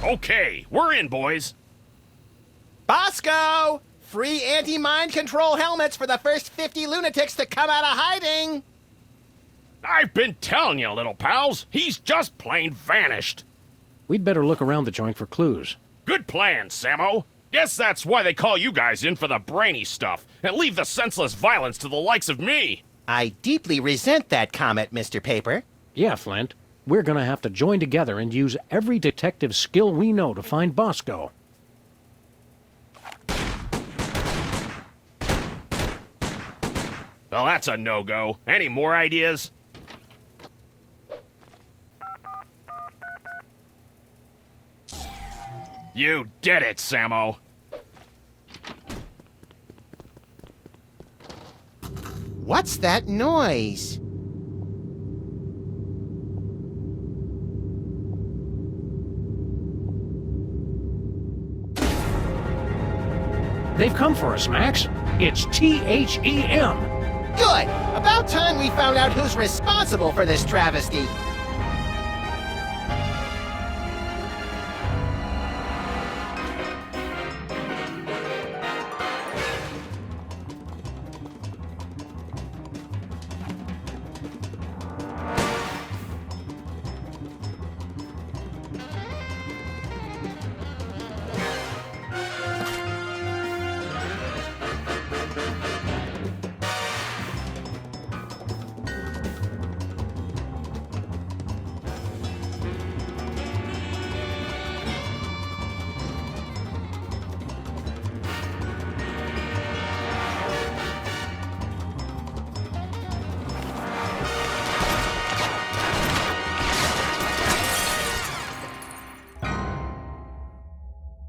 Okay, we're in, boys. Bosco! Free anti-mind control helmets for the first 50 lunatics to come out of hiding! I've been telling you, little pals. He's just plain vanished. We'd better look around the joint for clues. Good plan, Sammo. Guess that's why they call you guys in for the brainy stuff, and leave the senseless violence to the likes of me. I deeply resent that comment, Mr. Paper. Yeah, Flint. We're gonna have to join together and use every detective skill we know to find Bosco. Well, that's a no-go. Any more ideas? You did it, Sammo. What's that noise? They've come for us, Max. It's THEM. Good! About time we found out who's responsible for this travesty.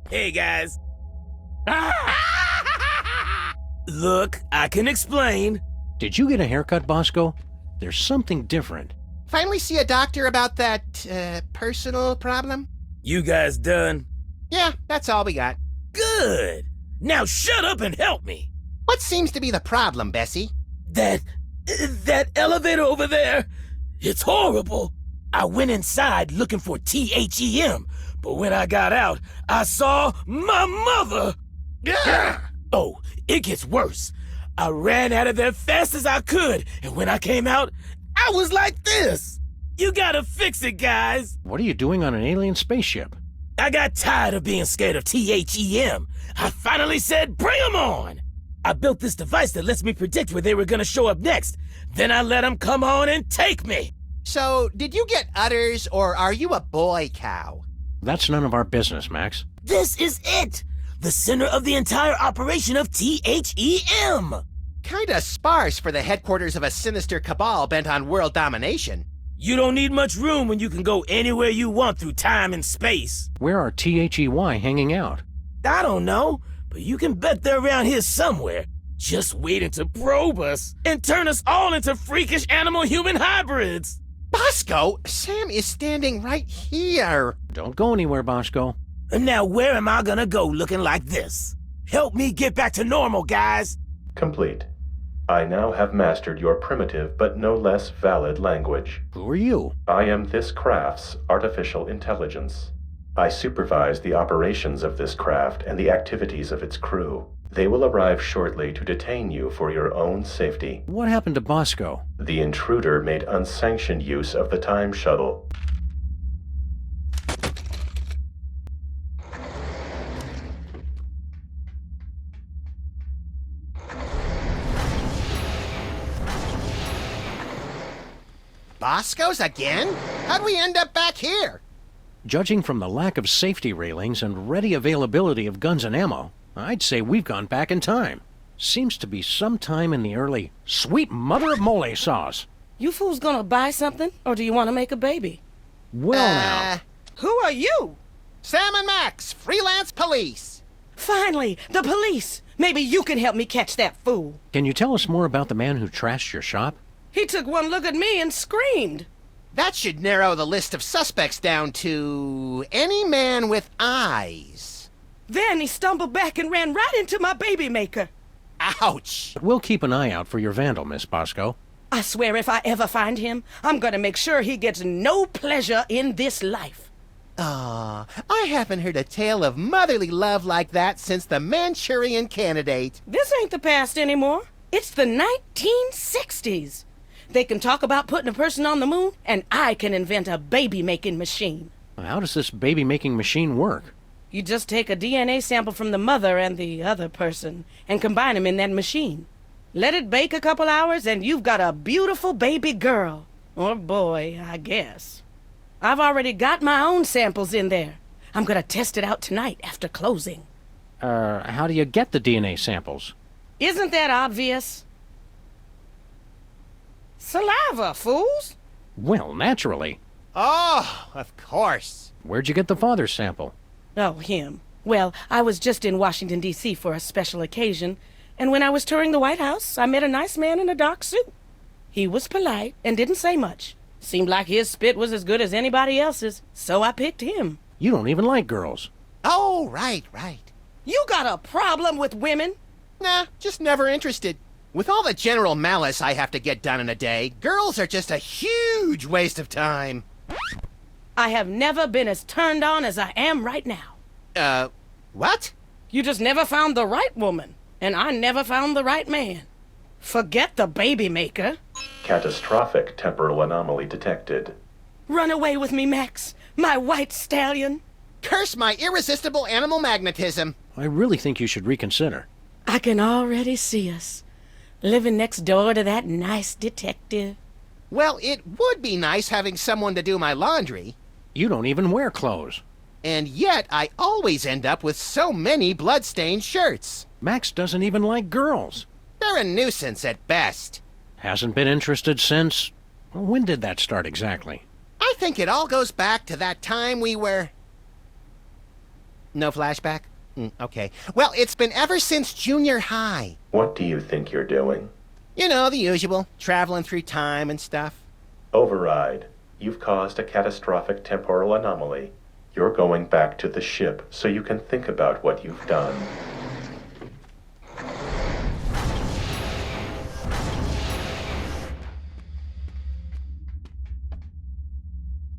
Hey, guys. Look, I can explain. Did you get a haircut, Bosco? There's something different. Finally see a doctor about that, personal problem? You guys done? Yeah, that's all we got. Good. Now shut up and help me. What seems to be the problem, Bessie? That elevator over there, it's horrible. I went inside looking for THEM, but when I got out, I saw my mother. Oh, it gets worse. I ran out of there fast as I could, and when I came out, I was like this. You gotta fix it, guys. What are you doing on an alien spaceship? I got tired of being scared of THEM. I finally said, bring 'em on. I built this device that lets me predict where they were gonna show up next. Then I let 'em come on and take me. So, did you get udders, or are you a boy cow? That's none of our business, Max. This is it! The center of the entire operation of THEM! Kinda sparse for the headquarters of a sinister cabal bent on world domination. You don't need much room when you can go anywhere you want through time and space. Where are THEY hanging out? I don't know, but you can bet they're around here somewhere, just waiting to probe us and turn us all into freakish animal-human hybrids. Bosco, Sam is standing right here. Don't go anywhere, Bosco. And now where am I gonna go looking like this? Help me get back to normal, guys. Complete. I now have mastered your primitive but no less valid language. Who are you? I am this craft's artificial intelligence. I supervise the operations of this craft and the activities of its crew. They will arrive shortly to detain you for your own safety. What happened to Bosco? The intruder made unsanctioned use of the time shuttle. Bosco's again? How'd we end up back here? Judging from the lack of safety railings and ready availability of guns and ammo, I'd say we've gone back in time. Seems to be sometime in the early sweet mother of mole sauce. You fools gonna buy something, or do you want to make a baby? Well now. Who are you? Sam and Max, freelance police. Finally, the police. Maybe you can help me catch that fool. Can you tell us more about the man who trashed your shop? He took one look at me and screamed. That should narrow the list of suspects down to any man with eyes. Then he stumbled back and ran right into my baby maker. Ouch! But we'll keep an eye out for your vandal, Miss Bosco. I swear if I ever find him, I'm gonna make sure he gets no pleasure in this life. Aw, I haven't heard a tale of motherly love like that since the Manchurian Candidate. This ain't the past anymore. It's the 1960s. They can talk about putting a person on the moon, and I can invent a baby-making machine. How does this baby-making machine work? You just take a DNA sample from the mother and the other person and combine them in that machine. Let it bake a couple hours, and you've got a beautiful baby girl. Or boy, I guess. I've already got my own samples in there. I'm gonna test it out tonight after closing. How do you get the DNA samples? Isn't that obvious? Saliva, fools! Well, naturally. Oh, of course. Where'd you get the father's sample? Oh, him. Well, I was just in Washington, D.C. for a special occasion, and when I was touring the White House, I met a nice man in a dark suit. He was polite and didn't say much. Seemed like his spit was as good as anybody else's, so I picked him. You don't even like girls. Oh, right. You got a problem with women? Nah, just never interested. With all the general malice I have to get done in a day, girls are just a huge waste of time. I have never been as turned on as I am right now. What? You just never found the right woman, and I never found the right man. Forget the baby maker. Catastrophic temporal anomaly detected. Run away with me, Max, my white stallion. Curse my irresistible animal magnetism. I really think you should reconsider. I can already see us, living next door to that nice detective. Well, it would be nice having someone to do my laundry. You don't even wear clothes. And yet, I always end up with so many blood-stained shirts. Max doesn't even like girls. They're a nuisance at best. Hasn't been interested since... When did that start exactly? I think it all goes back to that time we were... No flashback? Okay. Well, it's been ever since junior high. What do you think you're doing? You know, the usual. Traveling through time and stuff. Override. You've caused a catastrophic temporal anomaly. You're going back to the ship so you can think about what you've done.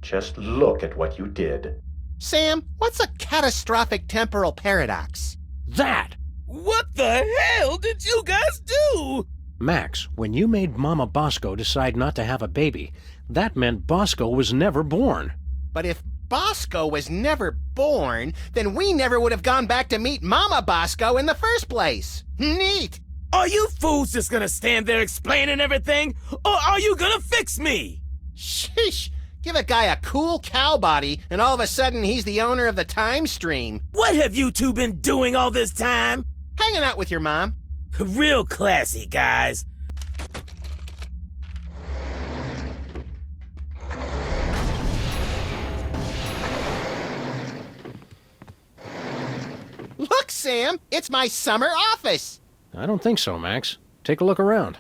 Just look at what you did. Sam, what's a catastrophic temporal paradox? That! What the hell did you guys do? Max, when you made Mama Bosco decide not to have a baby, that meant Bosco was never born. But if Bosco was never born, then we never would have gone back to meet Mama Bosco in the first place. Neat! Are you fools just gonna stand there explaining everything? Or are you gonna fix me? Sheesh! Give a guy a cool cow body, and all of a sudden he's the owner of the time stream. What have you two been doing all this time? Hanging out with your mom. Real classy, guys. Look, Sam, it's my summer office. I don't think so, Max. Take a look around.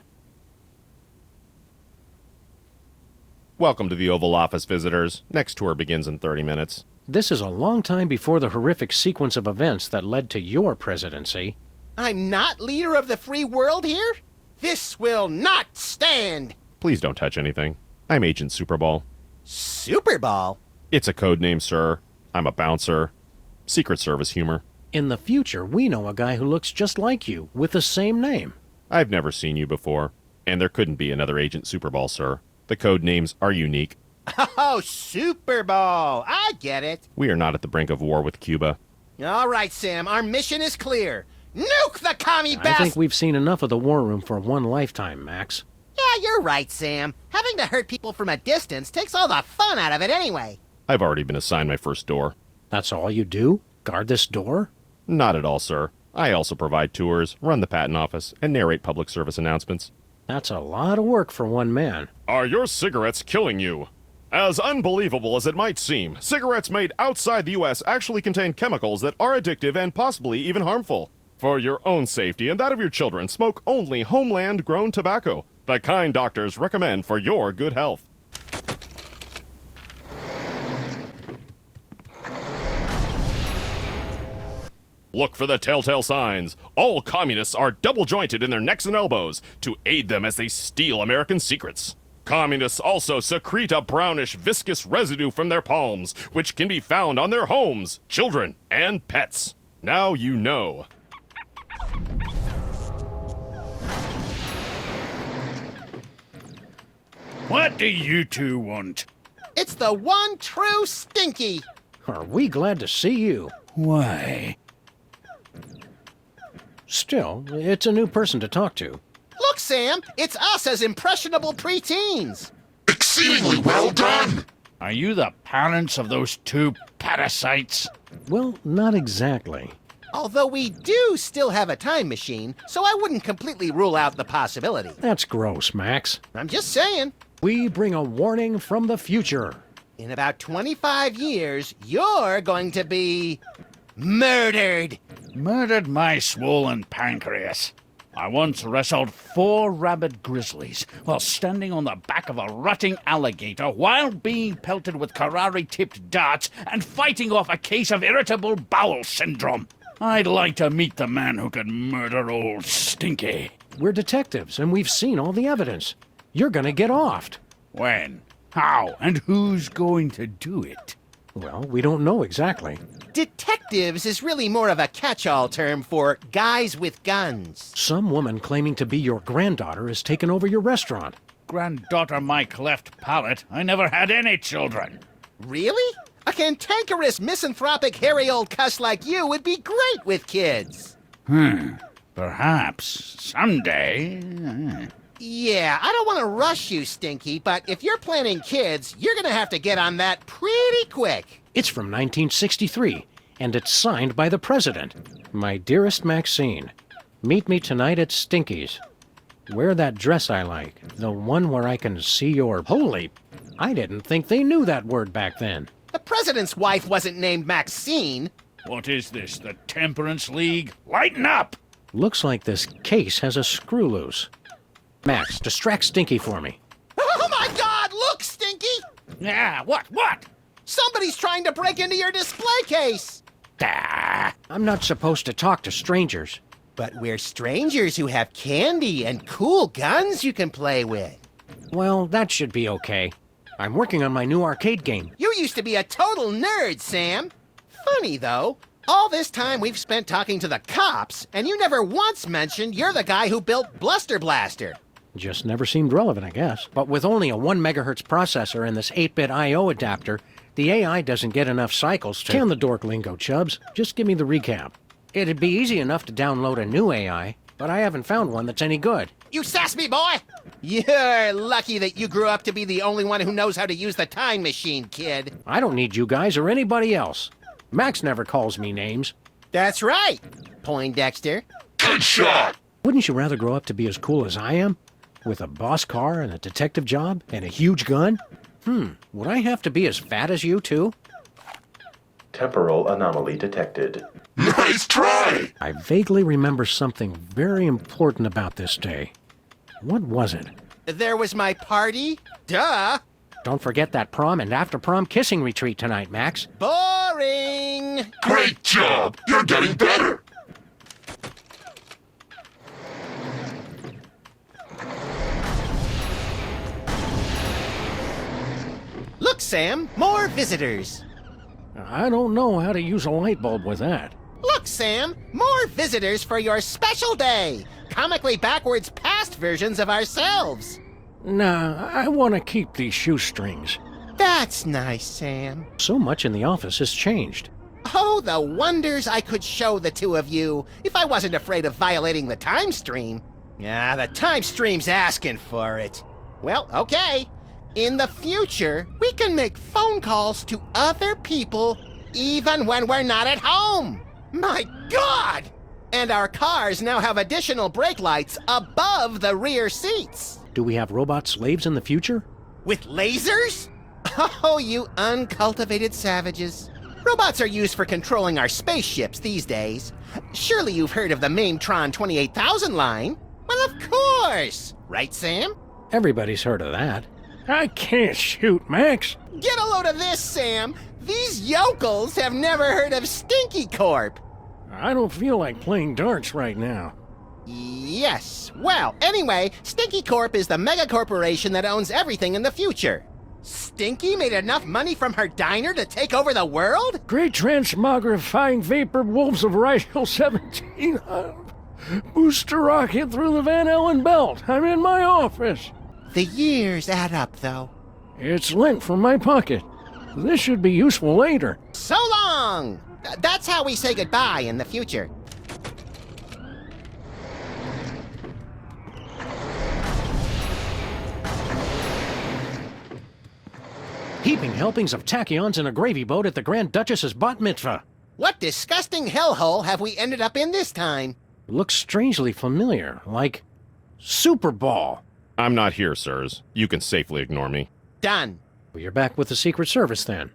Welcome to the Oval Office, visitors. Next tour begins in 30 minutes. This is a long time before the horrific sequence of events that led to your presidency. I'm not leader of the free world here? This will not stand. Please don't touch anything. I'm Agent Superball. Super Ball? It's a code name, sir. I'm a bouncer. Secret Service humor. In the future, we know a guy who looks just like you, with the same name. I've never seen you before, and there couldn't be another Agent Superball, sir. The code names are unique. Oh, Super Ball. I get it. We are not at the brink of war with Cuba. All right, Sam, our mission is clear. Nuke the commie I bastard! think we've seen enough of the war room for one lifetime, Max. Yeah, you're right, Sam. Having to hurt people from a distance takes all the fun out of it anyway. I've already been assigned my first door. That's all you do? Guard this door? Not at all, sir. I also provide tours, run the patent office, and narrate public service announcements. That's a lot of work for one man. Are your cigarettes killing you? As unbelievable as it might seem, cigarettes made outside the U.S. actually contain chemicals that are addictive and possibly even harmful. For your own safety and that of your children, smoke only homeland-grown tobacco, the kind doctors recommend for your good health. Look for the telltale signs. All communists are double-jointed in their necks and elbows to aid them as they steal American secrets. Communists also secrete a brownish, viscous residue from their palms, which can be found on their homes, children, and pets. Now you know. What do you two want? It's the one true Stinky. Are we glad to see you? Why? Still, it's a new person to talk to. Look, Sam, it's us as impressionable preteens. Exceedingly well done! Are you the parents of those two parasites? Well, not exactly. Although we do still have a time machine, so I wouldn't completely rule out the possibility. That's gross, Max. I'm just saying, We bring a warning from the future. in about 25 years, you're going to be murdered. Murdered my swollen pancreas. I once wrestled 4 rabid grizzlies while standing on the back of a rutting alligator while being pelted with karate-tipped darts and fighting off a case of irritable bowel syndrome. I'd like to meet the man who could murder old Stinky. We're detectives, and we've seen all the evidence. You're gonna get offed. When? How? And who's going to do it? Well, we don't know exactly. Detectives is really more of a catch-all term for guys with guns. Some woman claiming to be your granddaughter has taken over your restaurant. Granddaughter my cleft palate. I never had any children. Really? A cantankerous, misanthropic, hairy old cuss like you would be great with kids. Perhaps someday. Yeah, I don't want to rush you, Stinky, but if you're planning kids, you're gonna have to get on that pretty quick. It's from 1963, and it's signed by the president. My dearest Maxine, meet me tonight at Stinky's. Wear that dress I like, the one where I can see your... Holy... I didn't think they knew that word back then. The president's wife wasn't named Maxine. What is this, the Temperance League? Lighten up! Looks like this case has a screw loose. Max, distract Stinky for me. Oh my God, look, Stinky! Yeah, what? Somebody's trying to break into your display case. Ah, I'm not supposed to talk to strangers. But we're strangers who have candy and cool guns you can play with. Well, that should be okay. I'm working on my new arcade game. You used to be a total nerd, Sam. Funny, though. All this time we've spent talking to the cops, and you never once mentioned you're the guy who built Bluster Blaster. Just never seemed relevant, I guess. But with only a 1 megahertz processor and this 8-bit I.O. adapter, the AI doesn't get enough cycles to... Can the dork lingo, Chubbs. Just give me the recap. It'd be easy enough to download a new AI, but I haven't found one that's any good. You sass me, boy! You're lucky that you grew up to be the only one who knows how to use the time machine, kid. I don't need you guys or anybody else. Max never calls me names. That's right, Poindexter. Good shot! Wouldn't you rather grow up to be as cool as I am? With a boss car and a detective job and a huge gun? Would I have to be as fat as you, too? Temporal anomaly detected. Nice try! I vaguely remember something very important about this day. What was it? There was my party. Duh. Don't forget that prom and after-prom kissing retreat tonight, Max. Boring. Great job! You're getting better! Look, Sam, more visitors. I don't know how to use a light bulb with that. Look, Sam, more visitors for your special day. Comically backwards past versions of ourselves. Nah, I want to keep these shoestrings. That's nice, Sam. So much in the office has changed. Oh, the wonders I could show the two of you if I wasn't afraid of violating the time stream. Yeah, the time stream's asking for it. Well, okay. In the future, we can make phone calls to other people even when we're not at home. My God! And our cars now have additional brake lights above the rear seats. Do we have robot slaves in the future? With lasers? Oh, you uncultivated savages. Robots are used for controlling our spaceships these days. Surely you've heard of the Mainetron 28,000 line? Well, of course! Right, Sam? Everybody's heard of that. I can't shoot, Max. Get a load of this, Sam! These yokels have never heard of Stinky Corp! I don't feel like playing darts right now. Yes. Well, anyway, Stinky Corp is the mega corporation that owns everything in the future. Stinky made enough money from her diner to take over the world? Great transmogrifying vapor wolves of Rigel 1700. Booster rocket through the Van Allen belt. I'm in my office. The years add up, though. It's lint from my pocket. This should be useful later. So long! That's how we say goodbye in the future. Heaping helpings of tachyons in a gravy boat at the Grand Duchess's bat mitzvah. What disgusting hellhole have we ended up in this time? Looks strangely familiar, like Super Ball. I'm not here, sirs. You can safely ignore me. Done. Well, you're back with the Secret Service then.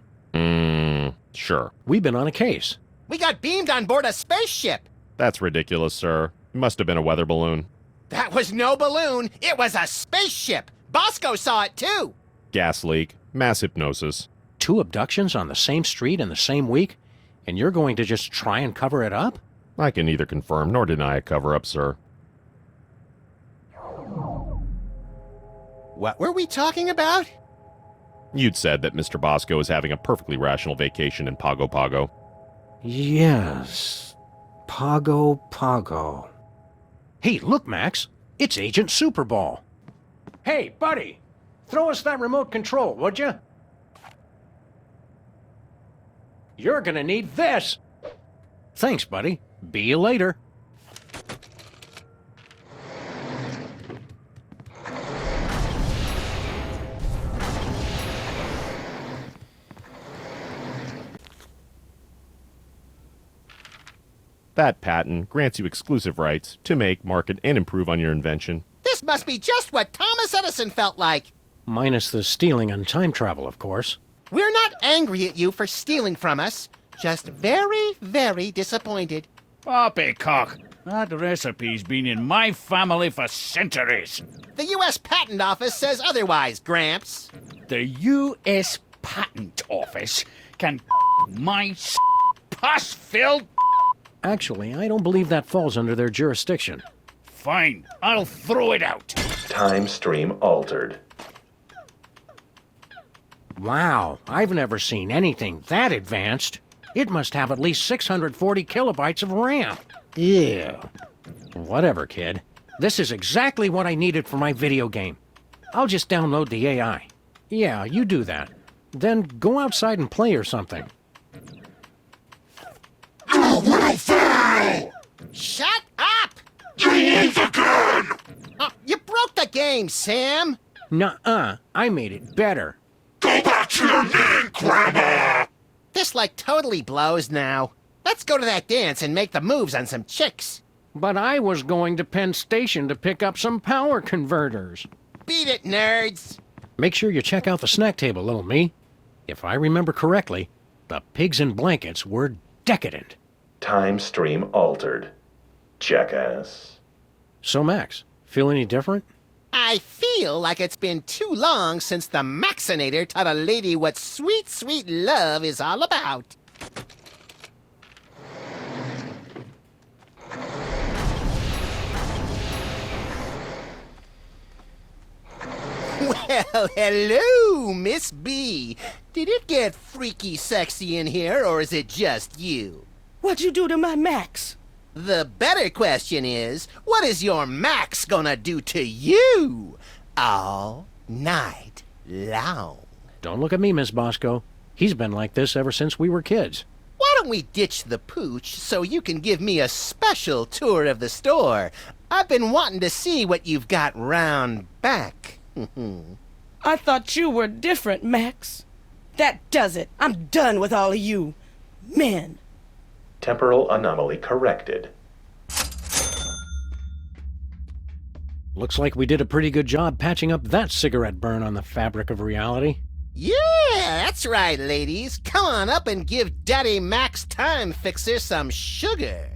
Sure. We've been on a case. We got beamed on board a spaceship. That's ridiculous, sir. It must have been a weather balloon. That was no balloon. It was a spaceship. Bosco saw it too. Gas leak. Mass hypnosis. 2 abductions on the same street in the same week? And you're going to just try and cover it up? I can neither confirm nor deny a cover-up, sir. What were we talking about? You'd said that Mr. Bosco is having a perfectly rational vacation in Pago Pago. Yes. Pago Pago. Hey, look, Max. It's Agent Superball. Hey, buddy. Throw us that remote control, would you? You're gonna need this. Thanks, buddy. Be you later. That patent grants you exclusive rights to make, market, and improve on your invention. This must be just what Thomas Edison felt like. Minus the stealing and time travel, of course. We're not angry at you for stealing from us. Just very, very disappointed. Poppycock, that recipe's been in my family for centuries. The U.S. Patent Office says otherwise, Gramps. The U.S. Patent Office can my pus-filled. Actually, I don't believe that falls under their jurisdiction. Fine, I'll throw it out. Time stream altered. Wow, I've never seen anything that advanced. It must have at least 640 kilobytes of RAM. Yeah. Whatever, kid. This is exactly what I needed for my video game. I'll just download the AI. Yeah, you do that. Then go outside and play or something. You will fail! Shut up! You lose again! Oh, you broke the game, Sam. Nuh-uh, I made it better. Go back to your name, Grandma! This like totally blows now. Let's go to that dance and make the moves on some chicks. But I was going to Penn Station to pick up some power converters. Beat it, nerds. Make sure you check out the snack table, little me. If I remember correctly, the pigs in blankets were decadent. Time stream altered. Jackass. So, Max, feel any different? I feel like it's been too long since the Maxinator taught a lady what sweet, sweet love is all about. Well, hello, Miss B. Did it get freaky sexy in here, or is it just you? What'd you do to my Max? The better question is, what is your Max gonna do to you all night long? Don't look at me, Miss Bosco. He's been like this ever since we were kids. Why don't we ditch the pooch so you can give me a special tour of the store? I've been wanting to see what you've got round back. I thought you were different, Max. That does it. I'm done with all of you. Men. Temporal anomaly corrected. Looks like we did a pretty good job patching up that cigarette burn on the fabric of reality. Yeah, that's right, ladies. Come on up and give Daddy Max Time Fixer some sugar.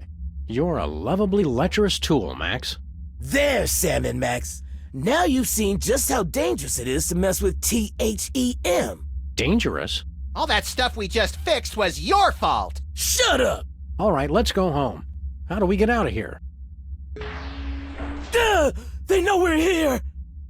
You're a lovably lecherous tool, Max. There, Sam and Max. Now you've seen just how dangerous it is to mess with THEM. Dangerous? All that stuff we just fixed was your fault. Shut up! All right, let's go home. How do we get out of here? Duh! They know we're here!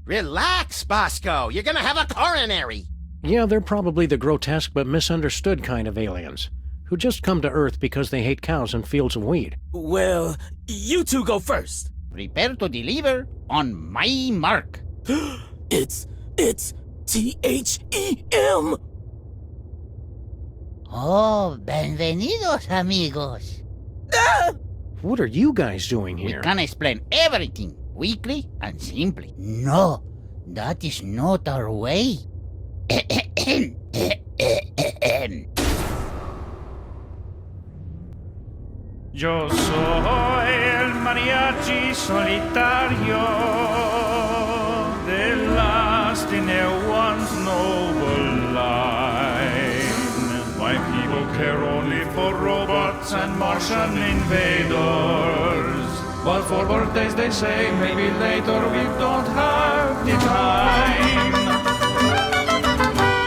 Relax, Bosco. You're gonna have a coronary. Yeah, they're probably the grotesque but misunderstood kind of aliens, who just come to Earth because they hate cows and fields of wheat. Well, you two go first. Prepare to deliver on my mark. It's THEM! Oh, bienvenidos, amigos. What are you guys doing We here? can explain everything quickly and simply. No, that is not our way. Yo soy el mariachi solitario the last in a once noble line. My people care only for robots and Martian invaders. But for birthdays they say maybe later we don't have the time.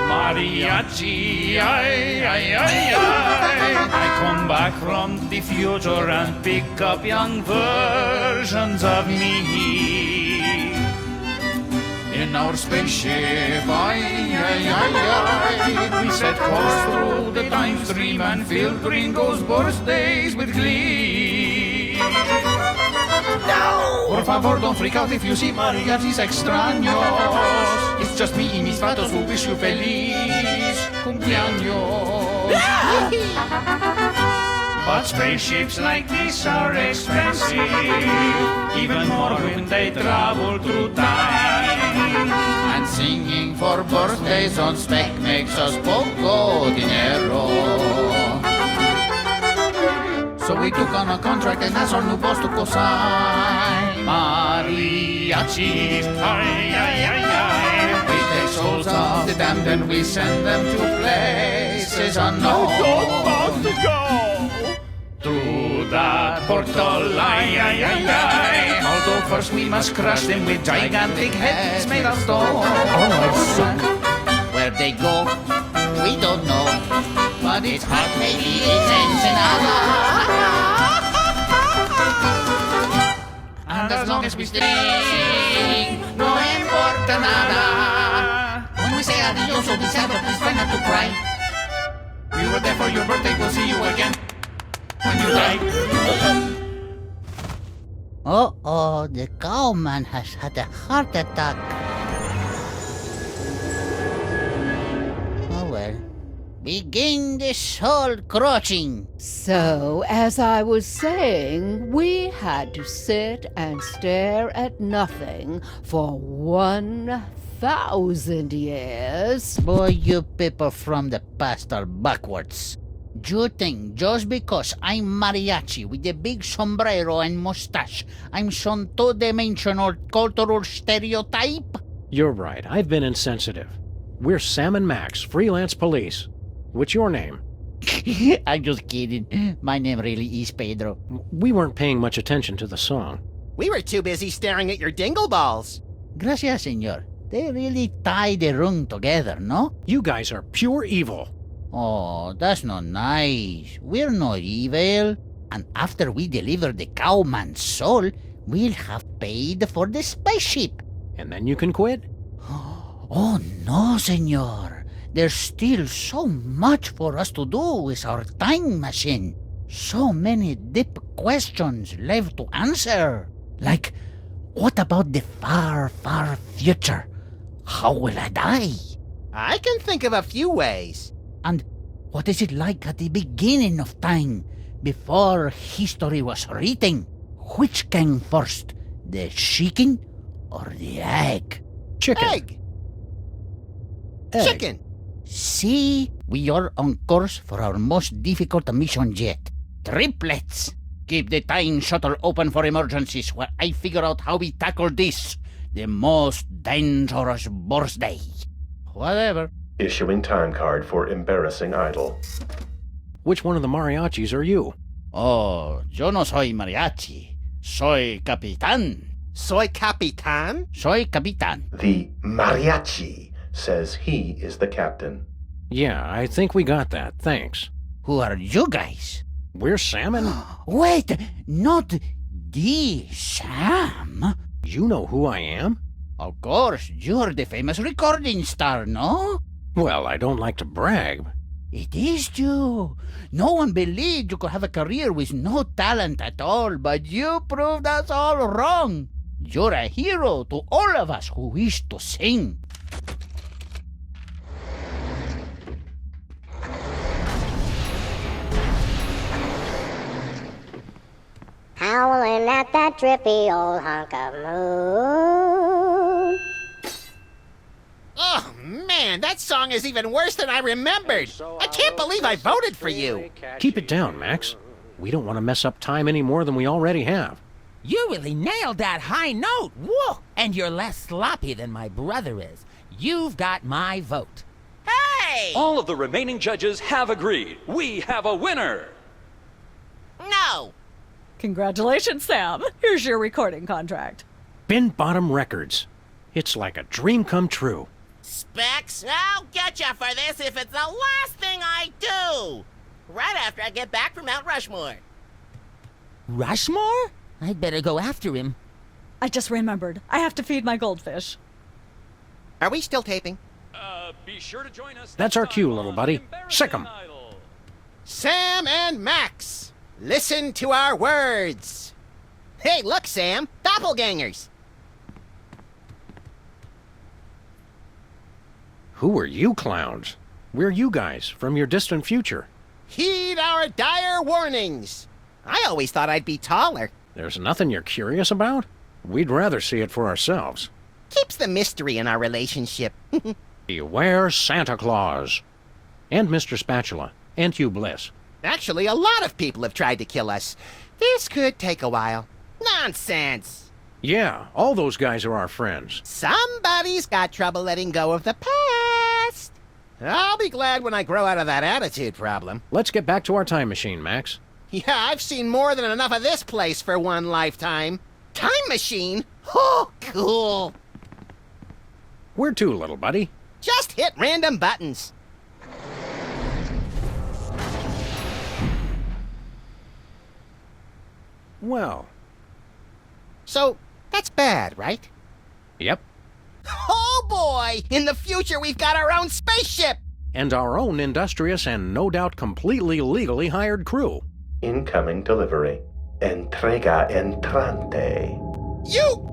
Mariachi, ay, ay, ay, ay. I come back from the future and pick up young versions of me. In our spaceship, ay, ay, ay, ay. We set course through the time stream and fill Gringo's birthdays with glee. No! Por favor, don't freak out if you see mariachis extraños. It's just me y mis vatos who wish you feliz cumpleaños. But spaceships like this are expensive, even more when they travel through time. And singing for birthdays on spec makes us poco dinero. So we took on a contract and asked our new boss to co-sign. Mariachis, ay, ay, ay, ay. We take souls of the damned and we send them to places unknown. Through that portal, ay, ay, ay, ay. Although first we must crush them with gigantic heads made of stone. Where they go, we don't know. But it's hot, maybe it's Ensenada. And as long as we stay, no importa nada. When we say adios, so December, please try not to cry. We were there for your birthday, we'll see you again when you die. Oh, the cowman has had a heart attack. Oh well. Begin the soul crushing. So, as I was saying, we had to sit and stare at nothing for 1,000 years. Boy, you people from the past are backwards. You think just because I'm mariachi with a big sombrero and mustache, I'm some two-dimensional cultural stereotype? You're right, I've been insensitive. We're Sam and Max, freelance police. What's your name? I'm just kidding. My name really is Pedro. We weren't paying much attention to the song. We were too busy staring at your dingle balls. Gracias, senor. They really tie the room together, no? You guys are pure evil. Oh, that's not nice. We're not evil. And after we deliver the cowman's soul, we'll have paid for the spaceship. And then you can quit? Oh, no, senor. There's still so much for us to do with our time machine. So many deep questions left to answer. Like, what about the far, far future? How will I die? I can think of a few ways. And what is it like at the beginning of time, before history was written? Which came first, the chicken or the egg? Chicken. Egg. Chicken. See, we are on course for our most difficult mission yet. Triplets! Keep the time shuttle open for emergencies while I figure out how we tackle this, the most dangerous birthday. Whatever. Issuing time card for embarrassing idol. Which one of the mariachis are you? Oh, yo no soy mariachi. Soy capitán. Soy Capitan? Soy capitán. The mariachi says he is the captain. Yeah, I think we got that, thanks. Who are you guys? We're Sam and... Wait, not The Sam? You know who I am? Of course, you're the famous recording star, no? Well, I don't like to brag. It is you. No one believed you could have a career with no talent at all, but you proved us all wrong. You're a hero to all of us who wish to sing. Howling at that drippy old hunk of moon. Oh, man, that song is even worse than I remembered. I can't believe I voted for you. Keep it down, Max. We don't want to mess up time any more than we already have. You really nailed that high note. Whoa! And you're less sloppy than my brother is. You've got my vote. Hey! All of the remaining judges have agreed. We have a winner. No! Congratulations, Sam. Here's your recording contract. Bin Bottom Records. It's like a dream come true. Specs, I'll get you for this if it's the last thing I do. Right after I get back from Mount Rushmore. Rushmore? I'd better go after him. I just remembered. I have to feed my goldfish. Are we still taping? Be sure to join us. That's our cue, little buddy. Sick 'em. Sam and Max, listen to our words. Hey, look, Sam. Doppelgangers. Who are you clowns? We're you guys from your distant future. Heed our dire warnings. I always thought I'd be taller. There's nothing you're curious about? We'd rather see it for ourselves. Keeps the mystery in our relationship. Beware Santa Claus. And Mr. Spatula. And Hugh Bliss. Actually, a lot of people have tried to kill us. This could take a while. Nonsense. Yeah, all those guys are our friends. Somebody's got trouble letting go of the past. I'll be glad when I grow out of that attitude problem. Let's get back to our time machine, Max. Yeah, I've seen more than enough of this place for one lifetime. Time machine? Oh, cool. Where to, little buddy? Just hit random buttons. Well. So, that's bad, right? Yep. Oh boy! In the future, we've got our own spaceship! And our own industrious and no doubt completely legally hired crew. Incoming delivery. Entrega entrante. You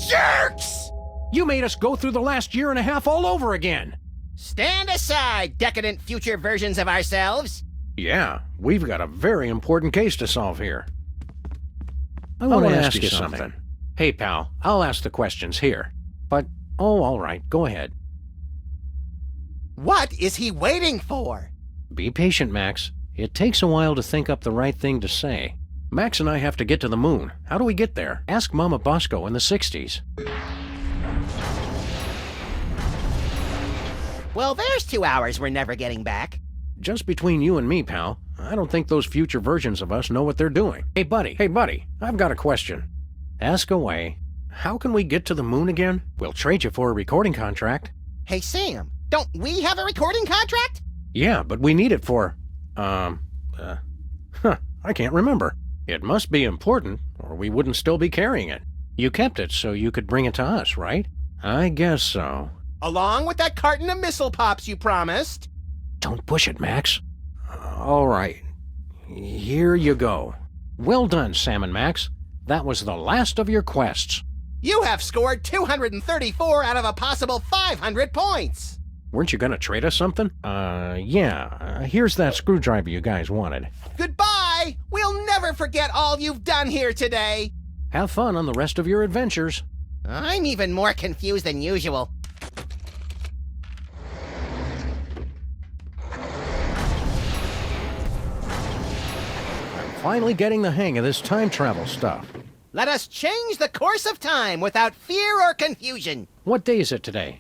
jerks! You made us go through the last year and a half all over again. Stand aside, decadent future versions of ourselves. Yeah, we've got a very important case to solve here. I want to ask you something. Hey, pal, I'll ask the questions here. But, all right, go ahead. What is he waiting for? Be patient, Max. It takes a while to think up the right thing to say. Max and I have to get to the moon. How do we get there? Ask Mama Bosco in the 60s. Well, there's 2 hours we're never getting back. Just between you and me, pal, I don't think those future versions of us know what they're doing. Hey, buddy, I've got a question. Ask away. How can we get to the moon again? We'll trade you for a recording contract. Hey, Sam, don't we have a recording contract? Yeah, but we need it for, I can't remember. It must be important, or we wouldn't still be carrying it. You kept it so you could bring it to us, right? I guess so. Along with that carton of missile pops you promised. Don't push it, Max. All right. Here you go. Well done, Sam and Max. That was the last of your quests. You have scored 234 out of a possible 500 points. Weren't you gonna trade us something? Yeah. Here's that screwdriver you guys wanted. Goodbye! We'll never forget all you've done here today. Have fun on the rest of your adventures. I'm even more confused than usual. Finally getting the hang of this time travel stuff. Let us change the course of time without fear or confusion. What day is it today?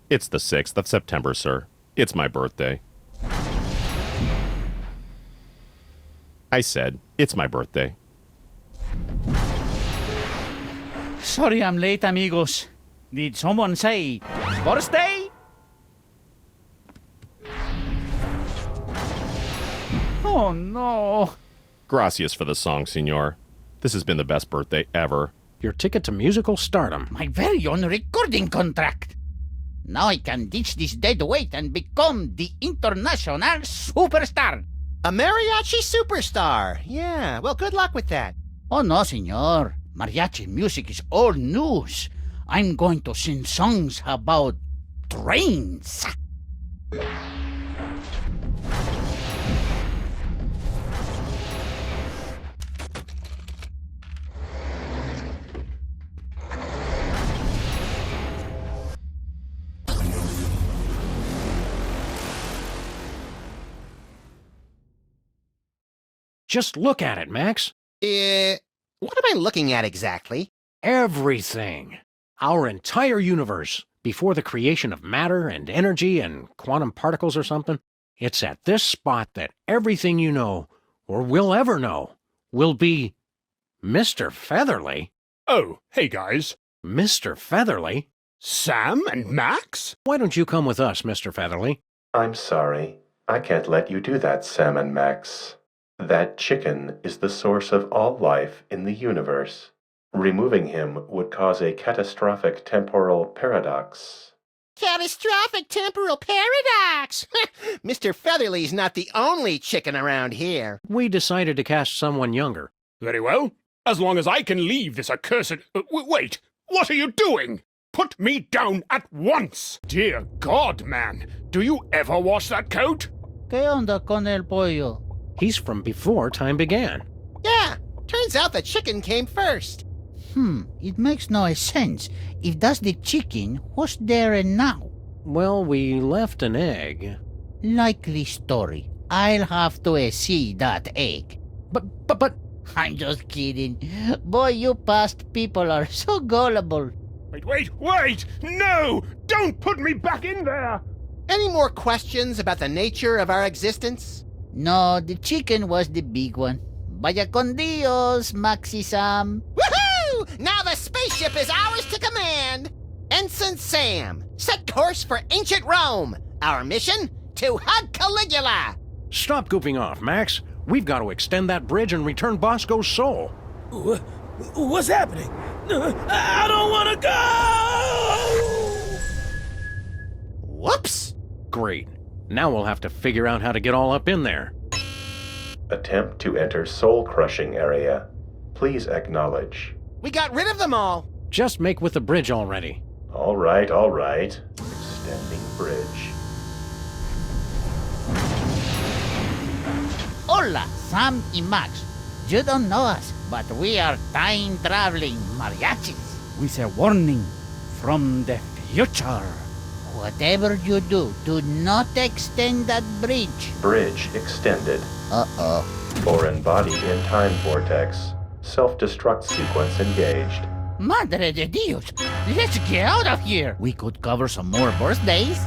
It's the 6th of September, sir. It's my birthday. I said, it's my birthday. Sorry I'm late, amigos. Did someone say birthday? Oh no. Gracias for the song, senor. This has been the best birthday ever. Your ticket to musical stardom. My very own recording contract. Now I can ditch this dead weight and become the international superstar. A mariachi superstar. Yeah, well, good luck with that. Oh no, senor. Mariachi music is old news. I'm going to sing songs about trains. Just look at it, Max. What am I looking at exactly? Everything. Our entire universe, before the creation of matter and energy and quantum particles or something. It's at this spot that everything you know, or will ever know, will be Mr. Featherly. Oh, hey guys. Mr. Featherly? Sam and Max? Why don't you come with us, Mr. Featherly? I'm sorry. I can't let you do that, Sam and Max. That chicken is the source of all life in the universe. Removing him would cause a catastrophic temporal paradox. Catastrophic temporal paradox! Mr. Featherly's not the only chicken around here. We decided to cast someone younger. Very well. As long as I can leave this accursed... wait! What are you doing? Put me down at once! Dear God, man! Do you ever wash that coat? ¿Qué onda con el pollo? He's from before time began. Yeah, turns out the chicken came first. It makes no sense. If that's the chicken, what's there and now? Well, we left an egg. Likely story. I'll have to see that egg. But... I'm just kidding. Boy, you past people are so gullible. Wait! No! Don't put me back in there! Any more questions about the nature of our existence? No, the chicken was the big one. Vaya con Dios, Maxi Sam. Woohoo! Now the spaceship is ours to command! Ensign Sam, set course for ancient Rome. Our mission? To hug Caligula! Stop goofing off, Max. We've got to extend that bridge and return Bosco's soul. What's happening? I don't want to go! Whoops! Great. Now we'll have to figure out how to get all up in there. Attempt to enter soul-crushing area. Please acknowledge. We got rid of them all. Just make with the bridge already. All right. Extending bridge. Hola, Sam y Max. You don't know us, but we are time-traveling mariachis. With a warning from the future. Whatever you do not extend that bridge. Bridge extended. Uh-oh. Foreign body in time vortex. Self-destruct sequence engaged. Madre de Dios! Let's get out of here! We could cover some more birthdays.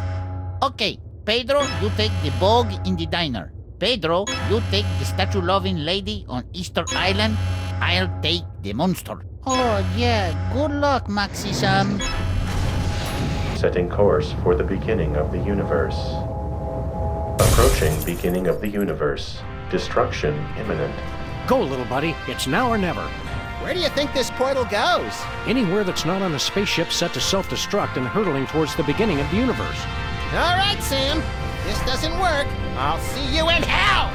Okay, Pedro, you take the bog in the diner. Pedro, you take the statue-loving lady on Easter Island. I'll take the monster. Oh, yeah. Good luck, Maxi Sam. Setting course for the beginning of the universe. Approaching beginning of the universe. Destruction imminent. Go, little buddy. It's now or never. Where do you think this portal goes? Anywhere that's not on a spaceship set to self-destruct and hurtling towards the beginning of the universe. All right, Sam. If this doesn't work, I'll see you in hell!